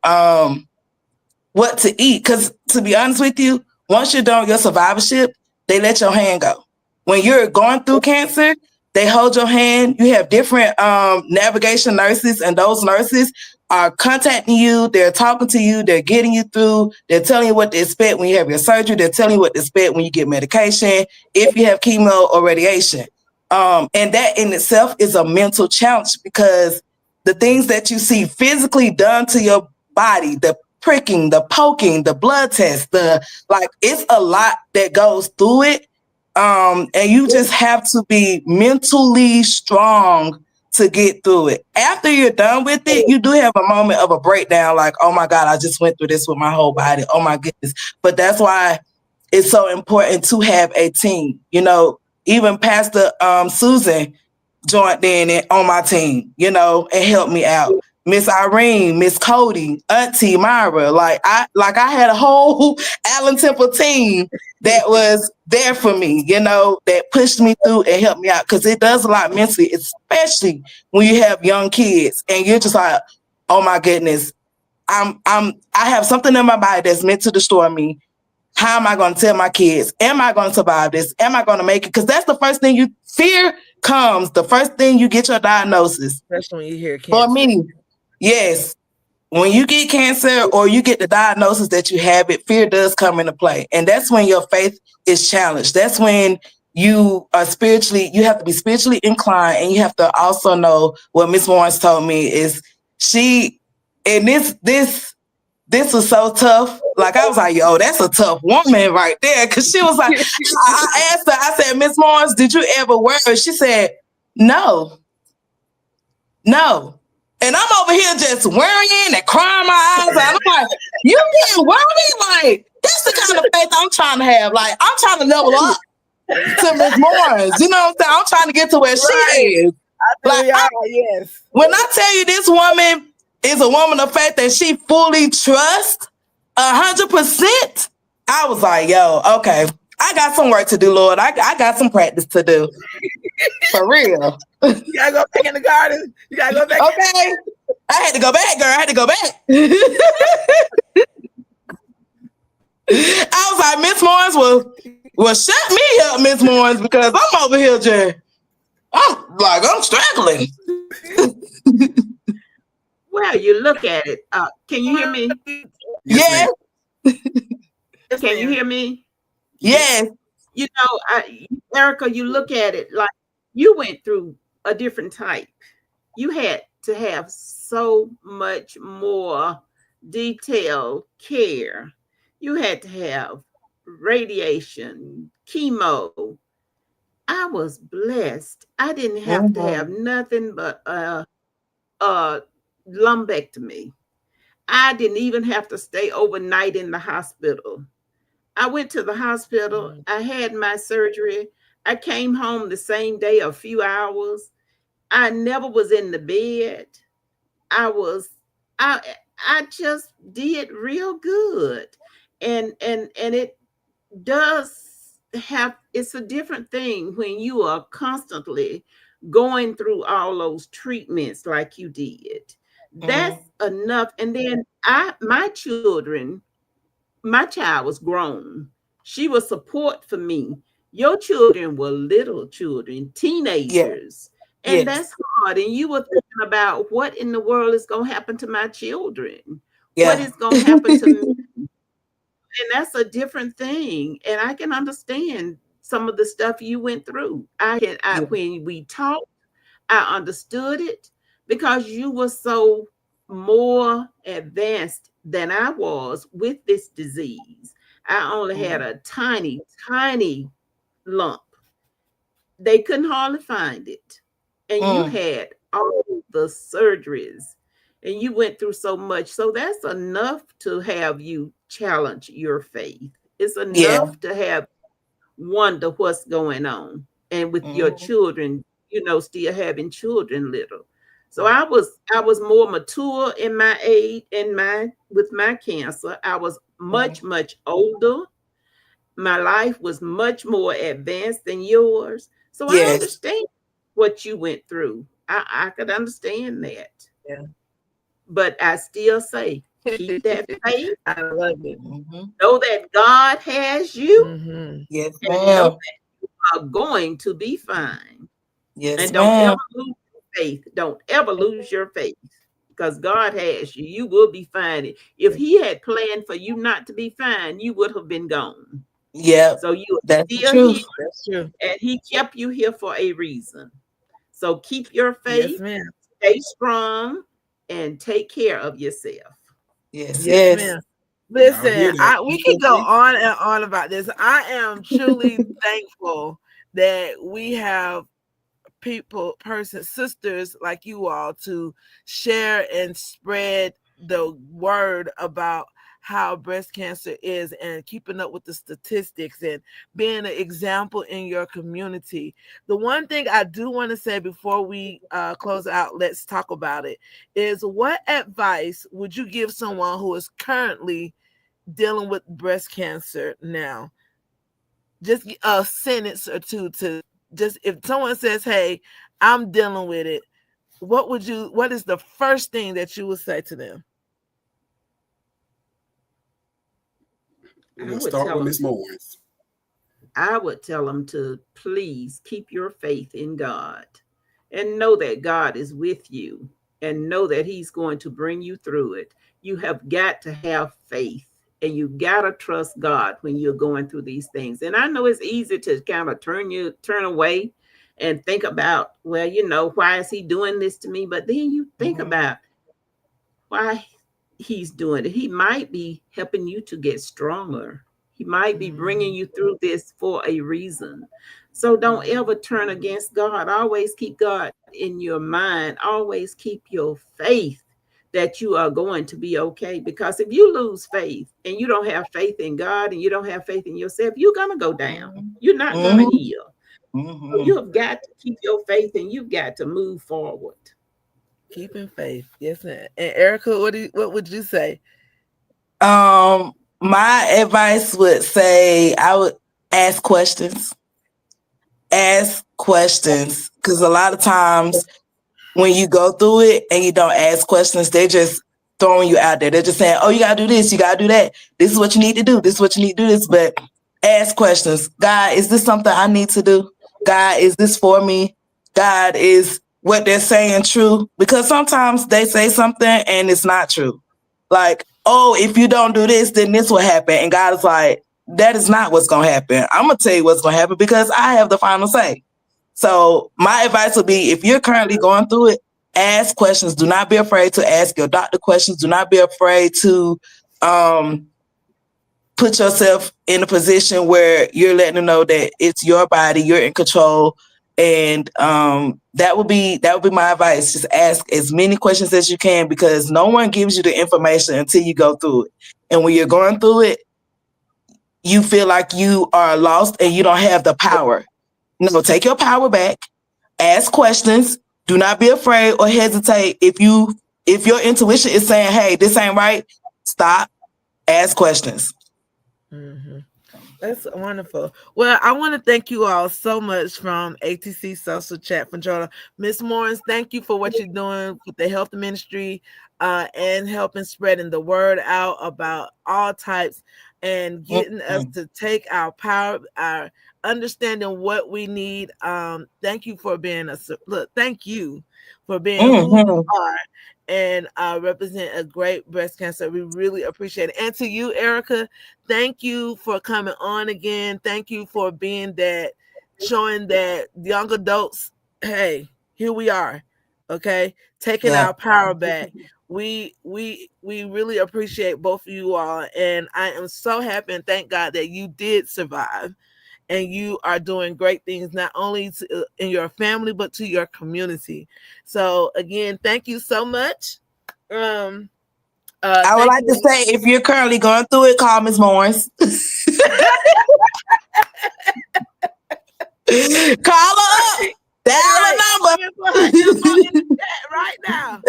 [SPEAKER 5] what to eat. Because to be honest with you, once you're done with your survivorship, they let your hand go. When you're going through cancer, they hold your hand. You have different navigation nurses, and those nurses are contacting you. They're talking to you. They're getting you through. They're telling you what to expect when you have your surgery. They're telling you what to expect when you get medication, if you have chemo or radiation. And that in itself is a mental challenge, because the things that you see physically done to your body, the pricking, the poking, the blood test, it's a lot that goes through it. And you just have to be mentally strong to get through it. After you're done with it, you do have a moment of a breakdown, like, oh my God, I just went through this with my whole body. Oh my goodness. But that's why it's so important to have a team. Even Pastor Susan joined in on my team, and helped me out. Miss Irene, Miss Cody, Auntie Myra, I had a whole Allen Temple team that was there for me, that pushed me through and helped me out, because it does a lot mentally, especially when you have young kids and you're just like, oh my goodness, I have something in my body that's meant to destroy me. How am I going to tell my kids? Am I going to survive this? Am I going to make it? Because that's the first thing fear comes. The first thing you get your diagnosis.
[SPEAKER 2] Especially when you hear cancer.
[SPEAKER 5] For me, yes. When you get cancer or you get the diagnosis that you have it, fear does come into play. And that's when your faith is challenged. That's when you have to be spiritually inclined, and you have to also know what Miss Morris told me is this was so tough. I was like, yo, that's a tough woman right there. Because she was like, I asked her, I said, Miss Morris, did you ever worry? She said, no. And I'm over here just worrying and crying my eyes out. I'm like, you didn't worry? That's the kind of faith I'm trying to have. I'm trying to level up to Miss Morris. You know what I'm saying? I'm trying to get to where she is.
[SPEAKER 2] Yes.
[SPEAKER 5] When I tell you this woman is a woman of faith that she fully trusts 100%, I was like, yo, okay, I got some work to do, Lord. I got some practice to do. For real.
[SPEAKER 2] You gotta go back in the garden. You gotta go back.
[SPEAKER 5] Okay. I had to go back, girl. I had to go back. I was like, Miss Morris will shut me up, Miss Morris, because I'm over here just, I'm struggling.
[SPEAKER 4] Well, you look at it. Can you hear me?
[SPEAKER 5] Yes.
[SPEAKER 4] Can you hear me?
[SPEAKER 5] Yes.
[SPEAKER 4] Erica, you look at it like you went through a different type. You had to have so much more detailed care. You had to have radiation, chemo. I was blessed. I didn't have to have nothing but a lumpectomy. I didn't even have to stay overnight in the hospital. I went to the hospital. I had my surgery. I came home the same day, a few hours. I never was in the bed. I just did real good. And it does have, it's a different thing when you are constantly going through all those treatments like you did. That's enough. And then my child was grown. She was support for me. Your children were little children, teenagers. Yeah. And that's hard. And you were thinking about what in the world is going to happen to my children? Yeah. What is going to happen to me? And that's a different thing. And I can understand some of the stuff you went through. When we talked, I understood it because you were so more advanced than I was with this disease. I only had a tiny lump. They couldn't hardly find it. And you had all the surgeries and you went through so much. So that's enough to have you challenge your faith. It's
[SPEAKER 5] Yeah.
[SPEAKER 4] enough to have wonder what's going on. And with your
[SPEAKER 5] Mhm.
[SPEAKER 4] children, still having children little. So I was more mature in my age in my with my cancer. I was much,
[SPEAKER 5] Mhm.
[SPEAKER 4] much older. My life was much more advanced than yours. So I
[SPEAKER 5] Yes.
[SPEAKER 4] understand what you went through. I could understand that.
[SPEAKER 2] Yeah.
[SPEAKER 4] But I still say, keep that faith.
[SPEAKER 2] I love it.
[SPEAKER 5] Mhm.
[SPEAKER 4] Know that God has you
[SPEAKER 2] Mm-hmm.
[SPEAKER 5] Yes,
[SPEAKER 4] and know
[SPEAKER 5] ma'am.
[SPEAKER 4] that you are going to be fine.
[SPEAKER 5] Yes,
[SPEAKER 4] And don't ever
[SPEAKER 5] ma'am.
[SPEAKER 4] lose your faith. Don't ever lose your faith because God has you. You will be fine. If He had planned for you not to be fine, you would have been gone.
[SPEAKER 5] Yep.
[SPEAKER 4] So you are
[SPEAKER 5] That's the
[SPEAKER 4] still here
[SPEAKER 5] truth.
[SPEAKER 2] That's true.
[SPEAKER 4] and He kept you here for a reason. So keep your
[SPEAKER 2] Yes,
[SPEAKER 4] faith,
[SPEAKER 2] ma'am.
[SPEAKER 4] stay strong, and take care of yourself.
[SPEAKER 5] Yes,
[SPEAKER 2] Yes,
[SPEAKER 5] yes.
[SPEAKER 2] ma'am.
[SPEAKER 3] Y'all
[SPEAKER 2] Listen,
[SPEAKER 3] hear that?
[SPEAKER 2] we
[SPEAKER 3] Keep
[SPEAKER 2] can
[SPEAKER 3] your
[SPEAKER 2] go
[SPEAKER 3] faith.
[SPEAKER 2] on and on about this. I am truly thankful that we have sisters like you all to share and spread the word about how breast cancer is and keeping up with the statistics and being an example in your community. The one thing I do want to say before we close out, let's talk about it, is what advice would you give someone who is currently dealing with breast cancer now? Just a sentence or two to just if someone says, "Hey, I'm dealing with it," what is the first thing that you would say to them?
[SPEAKER 3] We're
[SPEAKER 4] I
[SPEAKER 3] gonna
[SPEAKER 4] would
[SPEAKER 3] start
[SPEAKER 4] tell
[SPEAKER 3] with
[SPEAKER 4] them
[SPEAKER 3] Miss Morris.
[SPEAKER 4] to please keep your faith in God and know that God is with you and know that He's going to bring you through it. You have got to have faith and you got to trust God when you're going through these things. And I know it's easy to kind of turn away and think about, well, why is He doing this to me? But then you think
[SPEAKER 5] Mhm.
[SPEAKER 4] about why He's doing it. He might be helping you to get stronger. He might be bringing you through this for a reason. So don't ever turn against God. Always keep God in your mind. Always keep your faith that you are going to be okay. Because if you lose faith and you don't have faith in God and you don't have faith in yourself, you're going to go down. You're not going to
[SPEAKER 5] Mhm.
[SPEAKER 4] heal. So you
[SPEAKER 5] Mhm.
[SPEAKER 4] have got to keep your faith and you've got to move forward.
[SPEAKER 2] Keeping faith. Yes, ma'am. And Erica, what would you say?
[SPEAKER 5] My advice would say I would ask questions. Ask questions. Because a lot of times when you go through it and you don't ask questions, they just throwing you out there. They're just saying, "Oh, you gotta do this, you gotta do that. This is what you need to do. This is what you need to do this." But ask questions. God, is this something I need to do? God, is this for me? God, is what they're saying true? Because sometimes they say something and it's not true. Like, oh, if you don't do this, then this will happen. And God is like, that is not what's gonna happen. I'm gonna tell you what's gonna happen because I have the final say. So my advice would be if you're currently going through it, ask questions. Do not be afraid to ask your doctor questions. Do not be afraid to um, put yourself in a position where you're letting them know that it's your body, you're in control. And that would be my advice. Just ask as many questions as you can because no one gives you the information until you go through it. And when you're going through it, you feel like you are lost and you don't have the power. No, take your power back. Ask questions. Do not be afraid or hesitate. If your intuition is saying, "Hey, this ain't right," stop. Ask questions.
[SPEAKER 2] Mm-hmm. That's wonderful. Well, I want to thank you all so much from ATC Social Chat for joining. Miss Morris, thank you for what you're doing with the health ministry and helping spreading the word out about all types and getting us
[SPEAKER 5] Mhm.
[SPEAKER 2] to take our power, our understanding what we need. Thank you for being thank you for being who you
[SPEAKER 5] Mhm.
[SPEAKER 2] are and represent a great breast cancer. We really appreciate it. And to you, Erica, thank you for coming on again. Thank you for being that, showing that young adults, hey, here we are. Okay, taking
[SPEAKER 5] Yeah.
[SPEAKER 2] our power back. We really appreciate both of you all, and I am so happy and thank God that you did survive and you are doing great things, not only in your family, but to your community. So again, thank you so much.
[SPEAKER 5] I would like to say, if you're currently going through it, call Ms. Morris. Call her up. Dial a number.
[SPEAKER 2] Right now.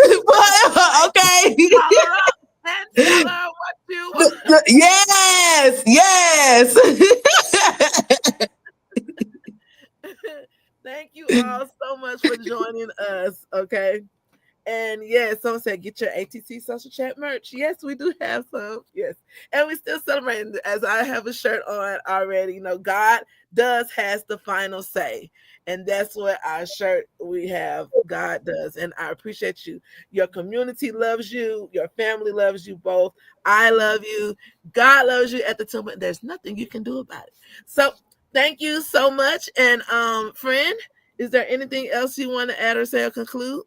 [SPEAKER 5] Okay.
[SPEAKER 2] Call her up and tell her what you want.
[SPEAKER 5] Yes.
[SPEAKER 2] Thank you all so much for joining us. Okay. And yes, someone said get your ATC Social Chat merch. Yes, we do have some. Yes. And we still celebrating, as I have a shirt on already. You know, God has the final say. And that's what our shirt we have. God does. And I appreciate you. Your community loves you. Your family loves you both. I love you. God loves you at the time. There's nothing you can do about it. So thank you so much. And friend, is there anything else you want to add or say or conclude?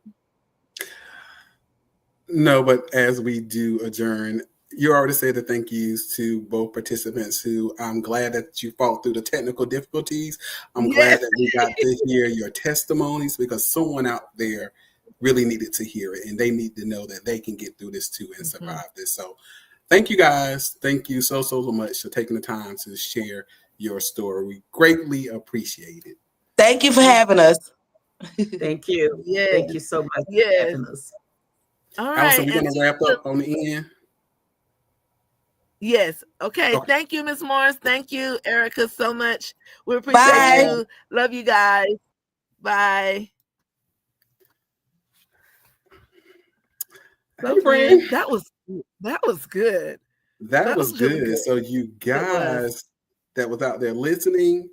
[SPEAKER 3] No, but as we do adjourn, you already said the thank yous to both participants who I'm glad that you fought through the technical difficulties. I'm glad that we got to hear your testimonies, because someone out there really needed to hear it, and they need to know that they can get through this too and survive this. So thank you guys. Thank you so much for taking the time to share your story. We greatly appreciate it.
[SPEAKER 5] Thank you for having us.
[SPEAKER 4] Thank you.
[SPEAKER 2] Yes.
[SPEAKER 4] Thank you so much for having us.
[SPEAKER 2] All right.
[SPEAKER 3] Allison, we're going to wrap up on the end.
[SPEAKER 2] Yes. Okay. Thank you, Ms. Morris. Thank you, Erica, so much. We appreciate you. Love you guys. Bye.
[SPEAKER 3] Hey, friend.
[SPEAKER 2] That was good.
[SPEAKER 3] That was good. Really good. So you guys that was out there listening,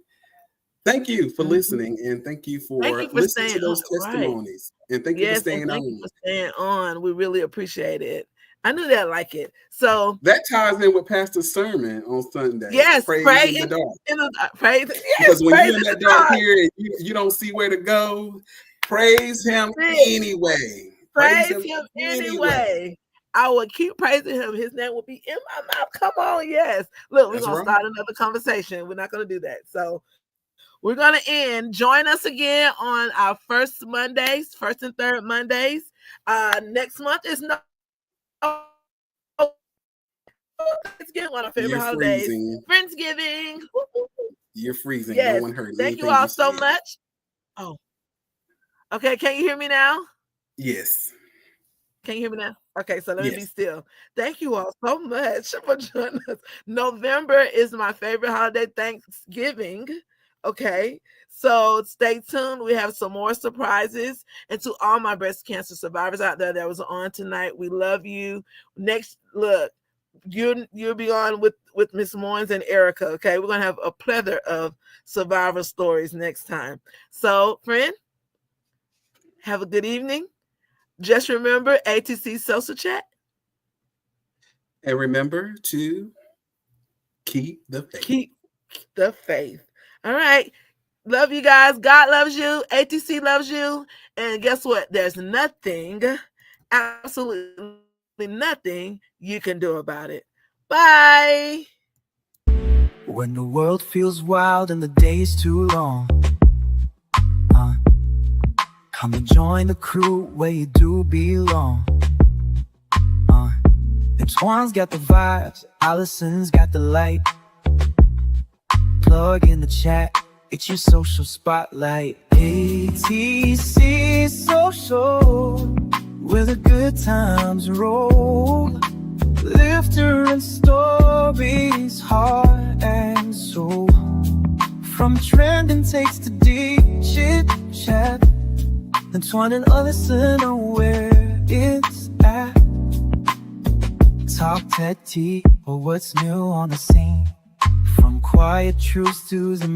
[SPEAKER 3] thank you for listening, and thank you for listening to those testimonies. Right. And thank you for staying
[SPEAKER 2] on. We really appreciate it. I knew they'd like it. So
[SPEAKER 3] that ties in with Pastor's sermon on Sunday.
[SPEAKER 2] Yes,
[SPEAKER 3] pray in the dark. Because when you're in that dark period, you don't see where to go. Praise him anyway.
[SPEAKER 2] Praise him anyway. I will keep praising him. His name will be in my mouth. Come on, yes. Look, we're going to start another conversation. We're not going to do that. So we're going to end. Join us again on our first and third Mondays. Next month is Thanksgiving, one of our favorite holidays. Friendsgiving.
[SPEAKER 3] You're freezing.
[SPEAKER 2] Yes.
[SPEAKER 3] No one heard.
[SPEAKER 2] Thank you all so much. Oh. Okay, can you hear me now?
[SPEAKER 3] Yes.
[SPEAKER 2] Can you hear me now? Okay, so let me be still. Thank you all so much for joining us. November is my favorite holiday, Thanksgiving. Okay, so stay tuned. We have some more surprises. And to all my breast cancer survivors out there that was on tonight, we love you. Look, you'll be on with Miss Moines and Erica. Okay, we're gonna have a plethora of survivor stories next time. So, friend, have a good evening. Just remember ATC Social Chat.
[SPEAKER 3] And remember to keep the faith.
[SPEAKER 2] Keep the faith. All right. Love you guys. God loves you. ATC loves you. And guess what? There's nothing, absolutely nothing you can do about it. Bye.
[SPEAKER 1] When the world feels wild and the day's too long, come and join the crew where you do belong. Antoine's got the vibes, Allison's got the light. Plug in the chat, it's your social spotlight. ATC Social, where the good times roll. Laughter and stories, heart and soul. From trending takes to deep chit chat. Antoine and Allison are where it's at. Talk TED Tea, or what's new on the scene. From quiet truths to the